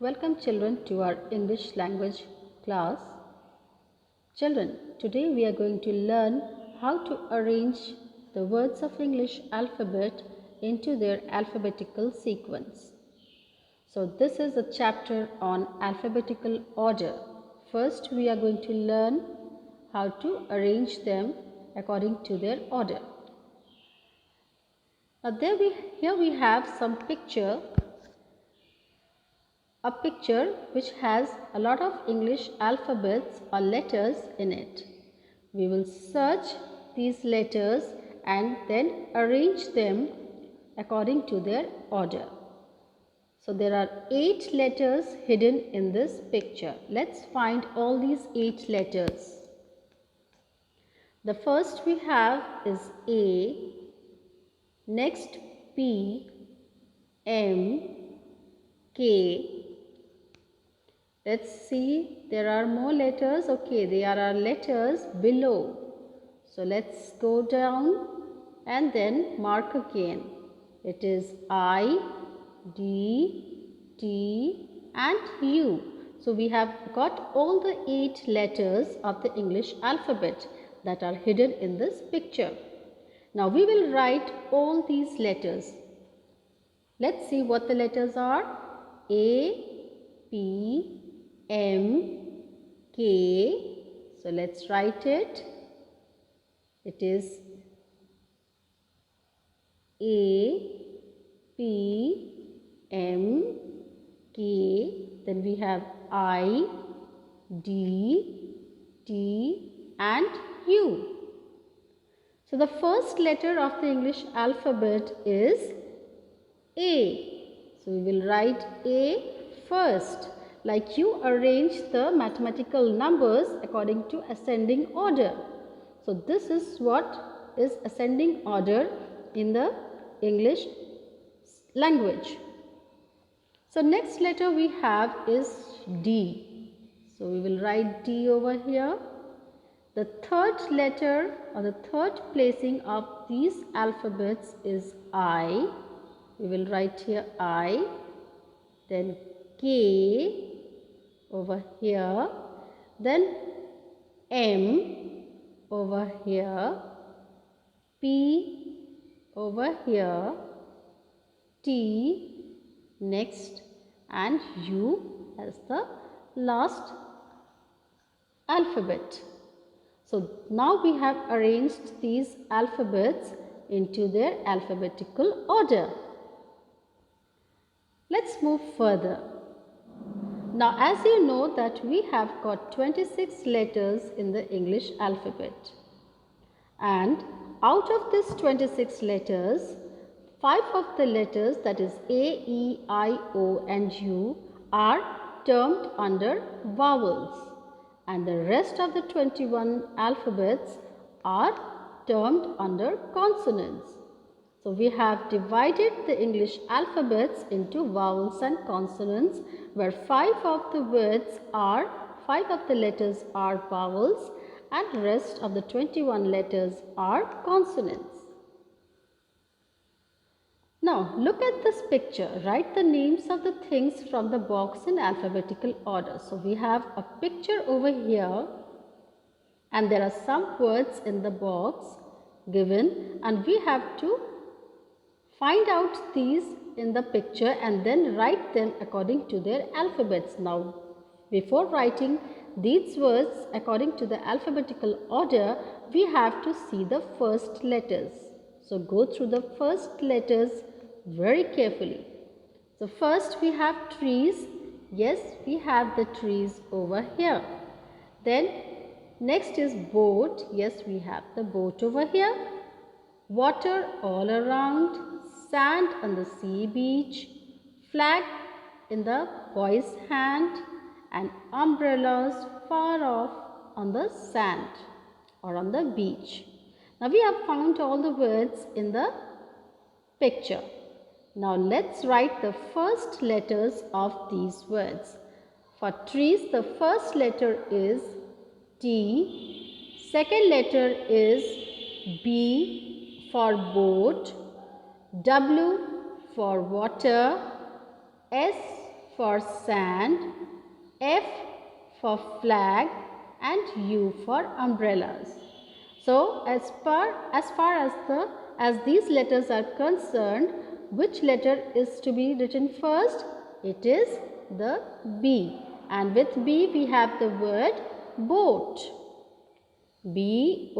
Welcome children to our English language class. Children, today we are going to learn how to arrange the words of English alphabet into their alphabetical sequence. So this is a chapter on alphabetical order. First we are going to learn how to arrange them according to their order. Now here we have some picture. A picture which has a lot of English alphabets or letters in it. We will search these letters and then arrange them according to their order. So there are 8 letters hidden in this picture. Let's find all these 8 letters. The first we have is A, next P, M, K. Let's see, there are more letters. Okay, there are letters below. So let's go down and then mark again. It is I, D, T and U. So we have got all the 8 letters of the English alphabet that are hidden in this picture. Now we will write all these letters. Let's see what the letters are. A, P, M, K. So let's write it. It is A, P, M, K. Then we have I, D, T and U. So the first letter of the English alphabet is A. So we will write A first. Like you arrange the mathematical numbers according to ascending order. So this is what is ascending order in the English language. So next letter we have is D. So we will write D over here. The third letter or the third placing of these alphabets is I. We will write here I. Then K over here, then M over here, P over here, T next and U as the last alphabet. So now we have arranged these alphabets into their alphabetical order. Let's move further. Now as you know that we have got 26 letters in the English alphabet, and out of these 26 letters, 5 of the letters, that is A, E, I, O and U, are termed under vowels, and the rest of the 21 alphabets are termed under consonants. So we have divided the English alphabets into vowels and consonants, where 5 of the letters are vowels and rest of the 21 letters are consonants. Now look at this picture. Write the names of the things from the box in alphabetical order. So we have a picture over here and there are some words in the box given, and we have to find out these in the picture and then write them according to their alphabets. Now, before writing these words according to the alphabetical order, we have to see the first letters. So, go through the first letters very carefully. So, first we have trees. Yes, we have the trees over here. Then, next is boat. Yes, we have the boat over here. Water all around. Sand on the sea beach, flag in the boy's hand and umbrellas far off on the sand or on the beach. Now we have found all the words in the picture. Now let's write the first letters of these words. For trees, the first letter is T, second letter is B for boat, W for water, S for sand, F for flag, and U for umbrellas. So as far as these letters are concerned, which letter is to be written first? It is the B. And with B we have the word boat. B-O-A-T,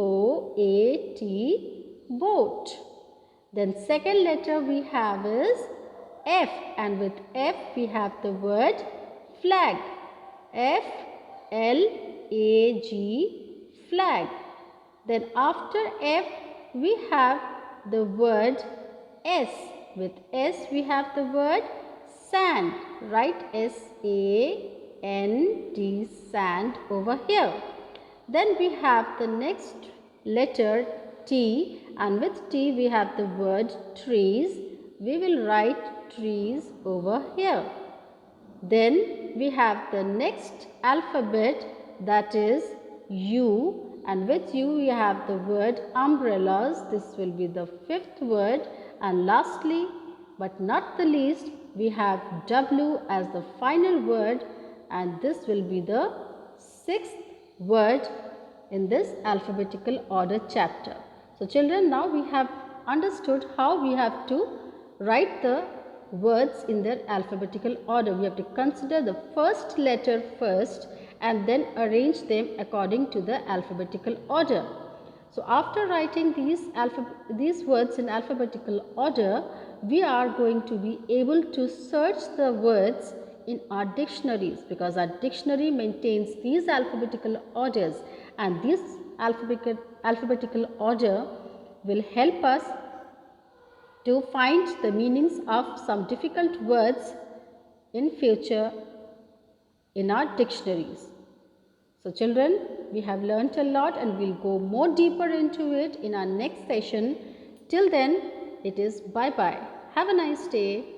boat. Then second letter we have is F, and with F we have the word flag. F-L-A-G, flag. Then after F we have the word S. With S we have the word sand. Write S-A-N-D, sand over here. Then we have the next letter T, and with T we have the word trees. We will write trees over here. Then we have the next alphabet, that is U, and with U we have the word umbrellas. This will be the fifth word. And lastly but not the least, we have W as the final word, and this will be the sixth word in this alphabetical order chapter. So children, now we have understood how we have to write the words in their alphabetical order. We have to consider the first letter first and then arrange them according to the alphabetical order. So after writing these words in alphabetical order, we are going to be able to search the words in our dictionaries, because our dictionary maintains these alphabetical orders, and this alphabetical order will help us to find the meanings of some difficult words in future in our dictionaries. So children, we have learnt a lot and we'll go more deeper into it in our next session. Till then, it is bye-bye. Have a nice day.